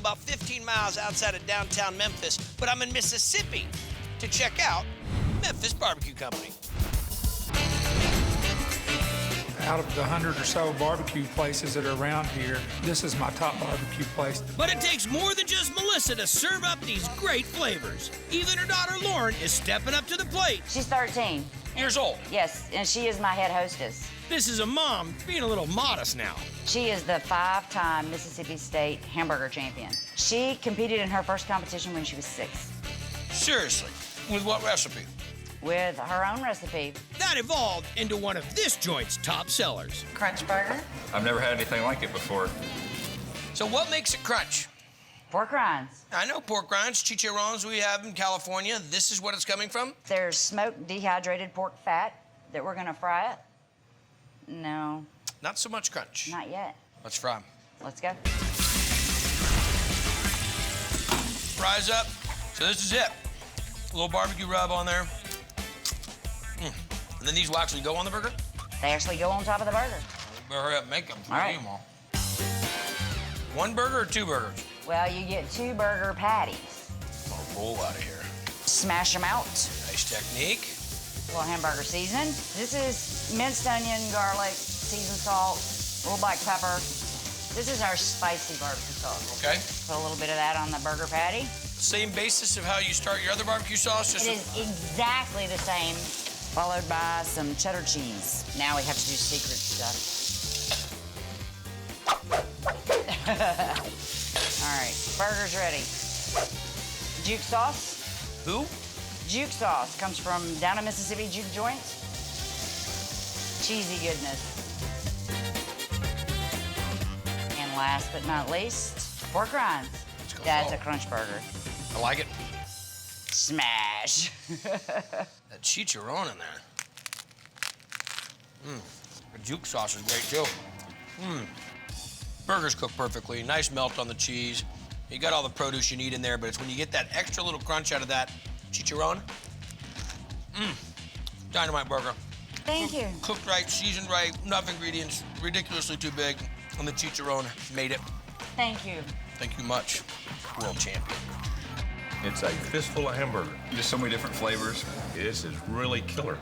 about 15 miles outside of downtown Memphis, but I'm in Mississippi to check out Memphis Barbecue Company. Out of the 100 or so barbecue places that are around here, this is my top barbecue place. But it takes more than just Melissa to serve up these great flavors. Even her daughter Lauren is stepping up to the plate. She's 13. Years old. Yes, and she is my head hostess. This is a mom being a little modest now. She is the 5-time Mississippi State hamburger champion. She competed in her first competition when she was 6. Seriously, with what recipe? With her own recipe. That evolved into one of this joint's top sellers. Crunch burger. I've never had anything like it before. So what makes it crunch? Pork rinds. I know pork rinds, chicharrones we have in California. This is what it's coming from? There's smoked dehydrated pork fat that we're gonna fry it. No. Not so much crunch. Not yet. Let's fry 'em. Let's go. Fries up. So this is it. A little barbecue rub on there. And then these will actually go on the burger? They actually go on top of the burger. Better hurry up, make them. All right. Eat 'em all. 1 burger or 2 burgers? Well, you get 2 burger patties. I'll roll out of here. Smash them out. Nice technique. A little hamburger seasoning. This is minced onion, garlic, seasoned salt, a little black pepper. This is our spicy barbecue sauce. Okay. Put a little bit of that on the burger patty. Same basis of how you start your other barbecue sauce? Just It is exactly the same, followed by some cheddar cheese. Now we have to do secret stuff. All right, burger's ready. Juke sauce. Who? Juke sauce comes from down in Mississippi, juke joints. Cheesy goodness. And last but not least, pork rinds. That's a crunch burger. I like it. Smash. That chicharron in there. The juke sauce is great too. Burgers cook perfectly. Nice melt on the cheese. You got all the produce you need in there, but it's when you get that extra little crunch out of that chicharron. Dynamite burger. Thank you. Cooked right, seasoned right, enough ingredients, ridiculously too big, and the chicharron made it. Thank you. Thank you much, world champion. It's a fistful of hamburger. Just so many different flavors. This is really killer.